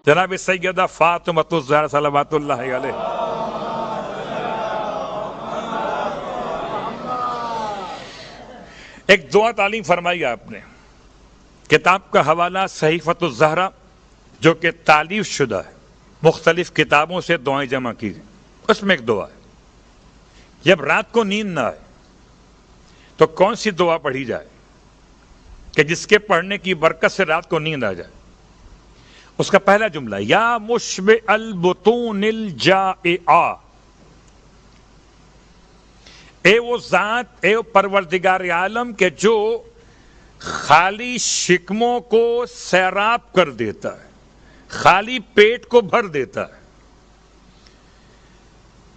جناب سیدہ فاطمۃ الزہرا صلوات اللہ علیہ ایک دعا تعلیم فرمائی آپ نے. کتاب کا حوالہ صحیفۃ الزہرا جو کہ تالیف شدہ ہے، مختلف کتابوں سے دعائیں جمع کی گئی. اس میں ایک دعا ہے، جب رات کو نیند نہ آئے تو کون سی دعا پڑھی جائے کہ جس کے پڑھنے کی برکت سے رات کو نیند آ جائے. اس کا پہلا جملہ، یا مشبع البطون الجائعہ، اے وہ ذات، اے وہ پروردگار عالم کہ جو خالی شکموں کو سیراب کر دیتا ہے، خالی پیٹ کو بھر دیتا ہے.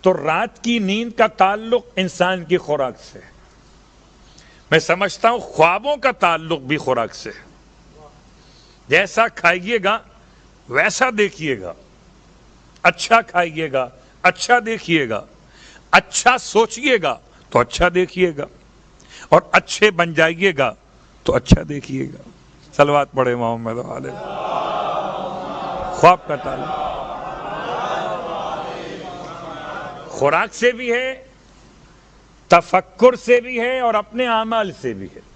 تو رات کی نیند کا تعلق انسان کی خوراک سے، میں سمجھتا ہوں خوابوں کا تعلق بھی خوراک سے. جیسا کھائیے گا ویسا دیکھیے گا، اچھا کھائیے گا اچھا دیکھیے گا، اچھا سوچیے گا تو اچھا دیکھیے گا، اور اچھے بن جائیے گا تو اچھا دیکھیے گا. صلوات پڑھے محمد علیہ. خواب کا تعلق خوراک سے بھی ہے، تفکر سے بھی ہے، اور اپنے اعمال سے بھی ہے.